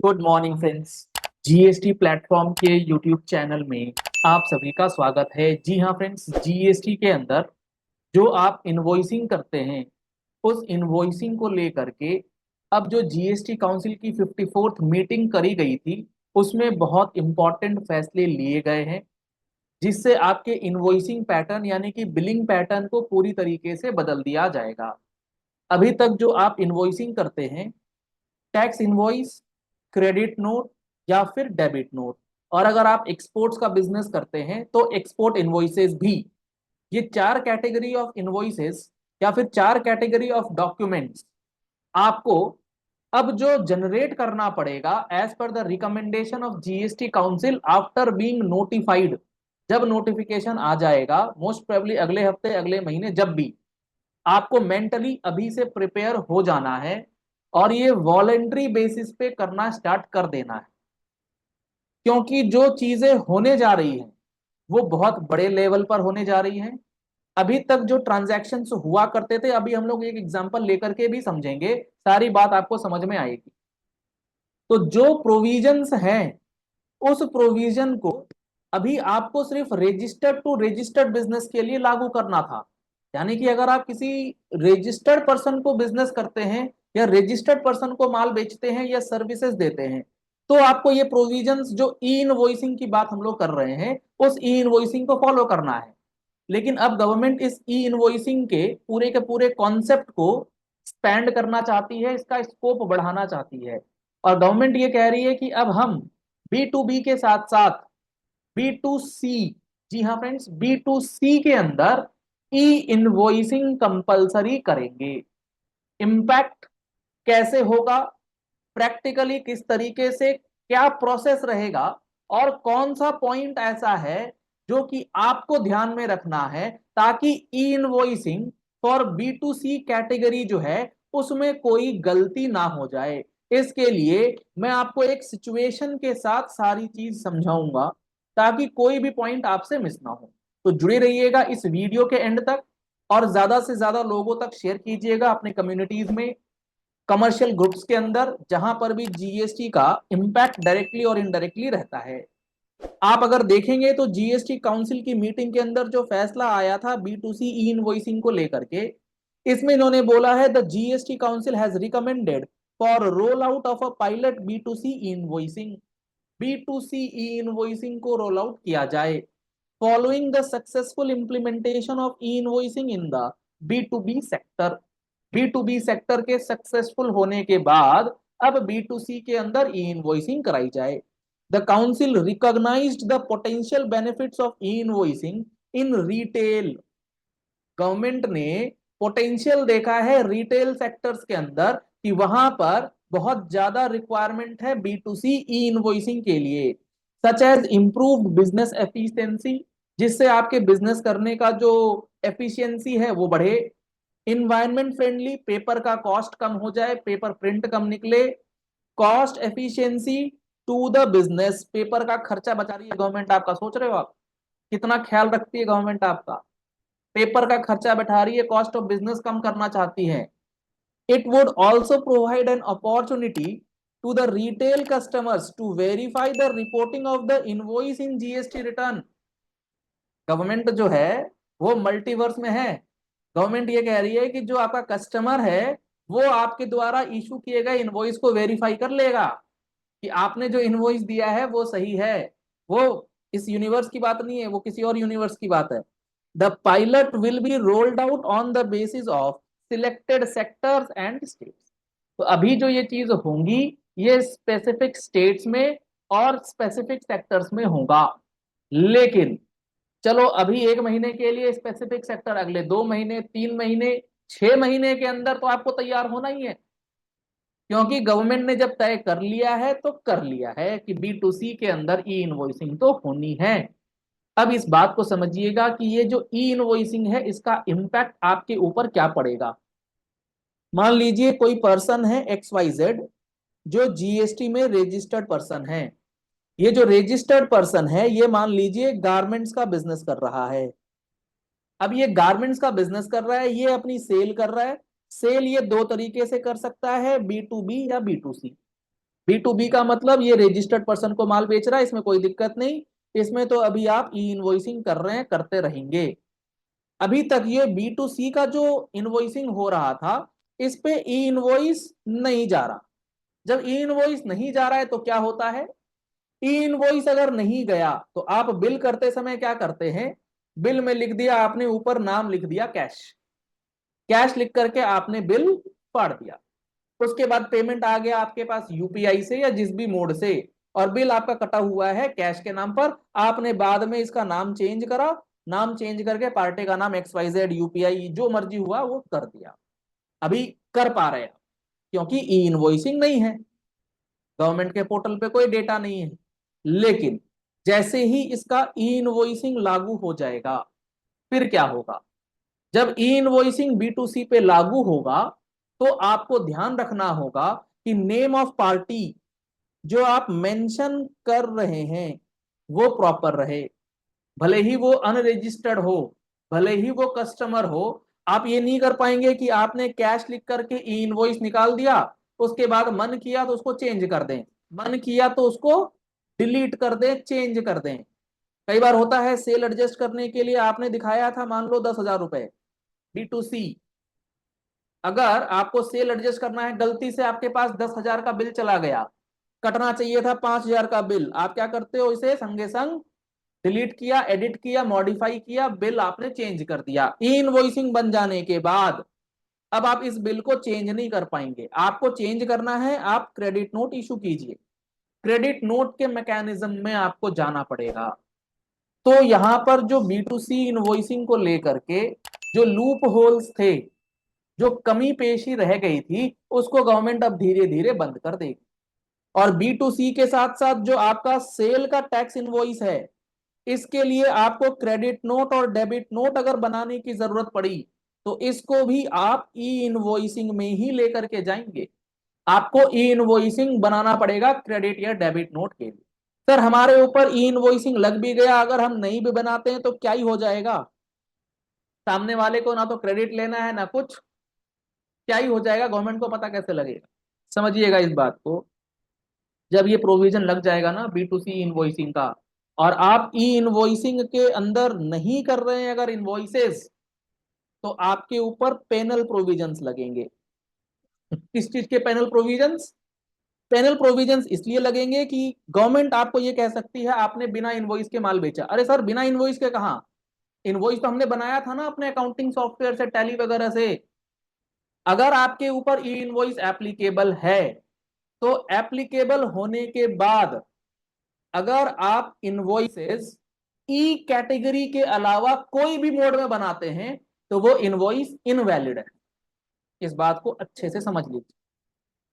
Good morning friends. GST platform के YouTube channel में आप सभी का स्वागत है। जी हाँ फ्रेंड्स, जीएसटी के अंदर जो आप इनवॉइसिंग करते हैं उस इनवॉइसिंग को लेकर के अब जो जीएसटी काउंसिल की 54th मीटिंग करी गई थी उसमें बहुत इंपॉर्टेंट फैसले लिए गए हैं, जिससे आपके इनवॉइसिंग पैटर्न यानी कि बिलिंग पैटर्न को पूरी तरीके से बदल दिया जाएगा। अभी तक जो आप इनवॉइसिंग करते हैं, टैक्स इनवॉइस, क्रेडिट नोट या फिर डेबिट नोट, और अगर आप एक्सपोर्ट्स का बिजनेस करते हैं तो एक्सपोर्ट इनवॉइसेस भी, ये चार कैटेगरी ऑफ इनवॉइसेस या फिर चार कैटेगरी ऑफ डॉक्यूमेंट्स आपको अब जो जनरेट करना पड़ेगा as per the recommendation of GST council after being notified. जब नोटिफिकेशन आ जाएगा मोस्ट प्रोबेबली अगले हफ्ते अगले महीने, जब भी आपको मेंटली अभी से प्रिपेयर हो जाना है और ये वॉलेंट्री बेसिस पे करना स्टार्ट कर देना है, क्योंकि जो चीजें होने जा रही हैं वो बहुत बड़े लेवल पर होने जा रही हैं। अभी तक जो ट्रांजैक्शंस हुआ करते थे, अभी हम लोग एक एग्जांपल लेकर के भी समझेंगे, सारी बात आपको समझ में आएगी। तो जो प्रोविजंस हैं उस प्रोविजन को अभी आपको सिर्फ रजिस्टर्ड टू रजिस्टर्ड बिजनेस के लिए लागू करना था। यानी कि अगर आप किसी रजिस्टर्ड पर्सन को बिजनेस करते हैं या रजिस्टर्ड पर्सन को माल बेचते हैं या सर्विसेज देते हैं, तो आपको ये प्रोविजंस जो ई इनवॉइसिंग की बात हम लोग कर रहे हैं उस ई इनवॉइसिंग को फॉलो करना है। लेकिन अब गवर्नमेंट इस ई इनवॉइसिंग के पूरे कॉन्सेप्ट को एक्सपैंड करना चाहती है, इसका स्कोप बढ़ाना चाहती है। और गवर्नमेंट ये कह रही है कि अब हम बी टू बी के साथ साथ बी टू सी, जी हाँ फ्रेंड्स, बी टू सी के अंदर ई इनवॉइसिंग कंपलसरी करेंगे। इम्पैक्ट कैसे होगा, प्रैक्टिकली किस तरीके से, क्या प्रोसेस रहेगा और कौन सा पॉइंट ऐसा है जो कि आपको ध्यान में रखना है ताकि e invoicing for B to C category जो है उसमें कोई गलती ना हो जाए। इसके लिए मैं आपको एक सिचुएशन के साथ सारी चीज समझाऊंगा ताकि कोई भी पॉइंट आपसे मिस ना हो। तो जुड़े रहिएगा इस वीडियो के एंड तक और ज्यादा से ज्यादा लोगों तक शेयर कीजिएगा अपने कम्युनिटीज में, कमर्शियल ग्रुप्स के अंदर, जहां पर भी जीएसटी का इम्पैक्ट डायरेक्टली और इनडायरेक्टली रहता है। आप अगर देखेंगे तो जीएसटी काउंसिल की मीटिंग के अंदर जो फैसला आया था B to C e invoicing को लेकर के, इसमें इन्होंने बोला है the GST council has recommended for roll out of a pilot B to C e invoicing. B to C e invoicing को रोल आउट किया जाए following the successful implementation of e invoicing in the B to B sector. B to B sector के successful होने के बाद अब B to सी के अंदर ई इनवॉइसिंग कराई जाए। The council recognized the potential benefits of e invoicing in retail. Government ने पोटेंशियल देखा है रिटेल सेक्टर्स के अंदर कि वहां पर बहुत ज्यादा रिक्वायरमेंट है B to C e invoicing के लिए, such as improved business efficiency, जिससे आपके बिजनेस करने का जो एफिशिएंसी है वो बढ़े। इन्वायरमेंट फ्रेंडली, पेपर का कॉस्ट कम हो जाए, पेपर प्रिंट कम निकले। Cost efficiency to the business, paper का खर्चा बचा रही है गवर्नमेंट आपका, सोच रहे हो आप कितना ख्याल रखती है गवर्नमेंट आपका, पेपर का खर्चा बैठा रही है, कॉस्ट ऑफ बिजनेस कम करना चाहती है। It would also provide an opportunity to the retail customers to verify the reporting of the invoice in GST return. Government जो है वो मल्टीवर्स में है। गवर्नमेंट ये कह रही है कि जो आपका कस्टमर है वो आपके द्वारा इशू किए गए इनवॉइस को वेरीफाई कर लेगा कि आपने जो इनवॉइस दिया है वो सही है। वो इस यूनिवर्स की बात नहीं है, वो किसी और यूनिवर्स की बात है। The pilot will be rolled out on the basis of selected sectors and states. तो अभी जो ये चीज होंगी ये स्पेसिफिक स्टेट्स में और स्पेसिफिक सेक्टर्स में होगा। लेकिन चलो अभी एक महीने के लिए स्पेसिफिक सेक्टर, अगले 2 महीने 3 महीने 6 महीने के अंदर तो आपको तैयार होना ही है, क्योंकि गवर्नमेंट ने जब तय कर लिया है तो कर लिया है कि बी टू सी के अंदर ई इनवॉइसिंग तो होनी है। अब इस बात को समझिएगा कि ये जो ई इनवॉइसिंग है इसका इम्पैक्ट आपके ऊपर क्या पड़ेगा। मान लीजिए कोई पर्सन है एक्स वाई जेड जो जीएसटी में रजिस्टर्ड पर्सन है। ये जो रजिस्टर्ड पर्सन है ये मान लीजिए गारमेंट्स का बिजनेस कर रहा है। अब ये गारमेंट्स का बिजनेस कर रहा है, ये अपनी सेल कर रहा है। सेल ये दो तरीके से कर सकता है, बी टू बी या बी टू सी। B2B का मतलब ये रजिस्टर्ड पर्सन को माल बेच रहा है, इसमें कोई दिक्कत नहीं, इसमें तो अभी आप ई इनवॉइसिंग कर रहे हैं, करते रहेंगे। अभी तक ये B2C का जो इनवॉइसिंग हो रहा था, इस पे ई इनवॉइस नहीं जा रहा। जब ई इनवॉइस नहीं जा रहा है तो क्या होता है, ई इनवॉइस अगर नहीं गया तो आप बिल करते समय क्या करते हैं, बिल में लिख दिया आपने, ऊपर नाम लिख दिया कैश, कैश लिख करके आपने बिल फाड़ दिया। उसके बाद पेमेंट आ गया आपके पास यूपीआई से या जिस भी मोड से, और बिल आपका कटा हुआ है कैश के नाम पर। आपने बाद में इसका नाम चेंज करा, नाम चेंज करके पार्टी का नाम XYZ यूपीआई जो मर्जी हुआ वो कर दिया। अभी कर पा रहे हैं क्योंकि ई इनवॉइसिंग नहीं है, गवर्नमेंट के पोर्टल पे कोई डेटा नहीं है। लेकिन जैसे ही इसका ई इनवॉइसिंग लागू हो जाएगा, फिर क्या होगा, जब ई इनवॉइसिंग B2C पे लागू होगा तो आपको ध्यान रखना होगा कि नेम ऑफ पार्टी जो आप मेंशन कर रहे हैं वो प्रॉपर रहे। भले ही वो अनरजिस्टर्ड हो, भले ही वो कस्टमर हो, आप ये नहीं कर पाएंगे कि आपने कैश लिख करके ई इनवॉइस निकाल दिया, उसके बाद मन किया तो उसको चेंज कर दें, मन किया तो उसको डिलीट कर दें, चेंज कर दें। कई बार होता है सेल एडजस्ट करने के लिए आपने दिखाया था मान लो 10,000 रुपए B2C, अगर आपको सेल एडजस्ट करना है, गलती से आपके पास 10,000 का बिल चला गया, कटना चाहिए था 5,000 का बिल, आप क्या करते हो, इसे संगे संग डिलीट किया, एडिट किया, मॉडिफाई किया, बिल आपने चेंज कर दिया। ई इनवॉइसिंग बन जाने के बाद अब आप इस बिल को चेंज नहीं कर पाएंगे। आपको चेंज करना है, आप क्रेडिट नोट इशू कीजिए, क्रेडिट नोट के मैकेनिज्म में आपको जाना पड़ेगा। तो यहां पर जो B2C इनवॉइसिंग को लेकर के जो लूप होल्स थे, जो कमी पेशी रह गई थी, उसको गवर्नमेंट अब धीरे धीरे बंद कर देगी। और B2C के साथ साथ जो आपका सेल का टैक्स इनवॉइस है, इसके लिए आपको क्रेडिट नोट और डेबिट नोट अगर बनाने की जरूरत पड़ी तो इसको भी आप ई इनवॉइसिंग में ही लेकर के जाएंगे। आपको ई इनवॉइसिंग बनाना पड़ेगा क्रेडिट या डेबिट नोट के लिए। सर हमारे ऊपर ई इनवॉइसिंग लग भी गया, अगर हम नहीं भी बनाते हैं तो क्या ही हो जाएगा, सामने वाले को ना तो क्रेडिट लेना है ना कुछ, क्या ही हो जाएगा, गवर्नमेंट को पता कैसे लगेगा। समझिएगा इस बात को, जब ये प्रोविजन लग जाएगा ना B2C इनवॉइसिंग का, और आप ई इनवॉइसिंग के अंदर नहीं कर रहे हैं अगर इनवॉइसेस, तो आपके ऊपर पेनल प्रोविजंस लगेंगे। किस चीज के पेनल प्रोविजंस, पेनल प्रोविजंस इसलिए लगेंगे कि गवर्नमेंट आपको ये कह सकती है आपने बिना इनवॉइस के माल बेचा। अरे सर बिना इनवॉइस के कहां, इनवॉइस तो हमने बनाया था ना अपने अकाउंटिंग सॉफ्टवेयर से, टैली वगैरह से। अगर आपके ऊपर ई इनवॉइस एप्लीकेबल है तो एप्लीकेबल होने के बाद अगर आप इनवॉइसेस ई कैटेगरी के अलावा कोई भी मोड में बनाते हैं तो वो इनवॉइस इनवैलिड है। इस बात को अच्छे से समझ लीजिए,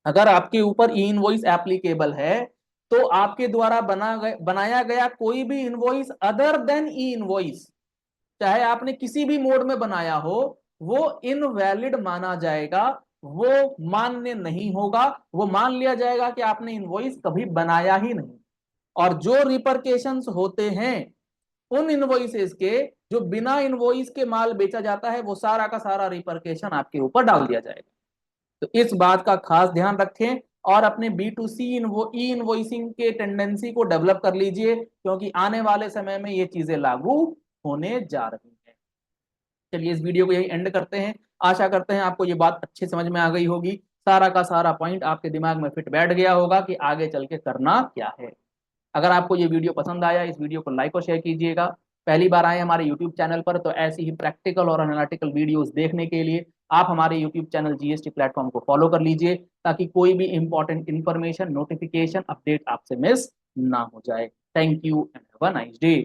अगर आपके ऊपर ई इनवॉइस एप्लीकेबल है तो आपके द्वारा बनाया गया कोई भी इनवॉइस अदर देन ई इनवॉइस, चाहे आपने किसी भी मोड में बनाया हो, वो इनवैलिड माना जाएगा, वो मान्य नहीं होगा, वो मान लिया जाएगा कि आपने इनवॉइस कभी बनाया ही नहीं। और जो रिपरकेशंस होते हैं उन इनवॉइसेस के, जो बिना इनवॉइस के माल बेचा जाता है, वो सारा का सारा रिपरकेशन आपके ऊपर डाल दिया जाएगा। तो इस बात का खास ध्यान रखें और अपने B2C ई इनवॉइसिंग के टेंडेंसी को डेवलप कर लीजिए, क्योंकि आने वाले समय में ये चीजें लागू होने जा रही हैं। चलिए इस वीडियो को यही एंड करते हैं, आशा करते हैं आपको ये बात अच्छे समझ में आ गई होगी, सारा का सारा पॉइंट आपके दिमाग में फिट बैठ गया होगा कि आगे चल के करना क्या है। अगर आपको ये वीडियो पसंद आया, इस वीडियो को लाइक और शेयर कीजिएगा। पहली बार आए हमारे यूट्यूब चैनल पर तो ऐसी ही प्रैक्टिकल और एनालिटिकल वीडियोस देखने के लिए आप हमारे यूट्यूब चैनल जीएसटी प्लेटफॉर्म को फॉलो कर लीजिए, ताकि कोई भी इंपॉर्टेंट इंफॉर्मेशन, नोटिफिकेशन, अपडेट आपसे मिस ना हो जाए। Thank you and have a nice day.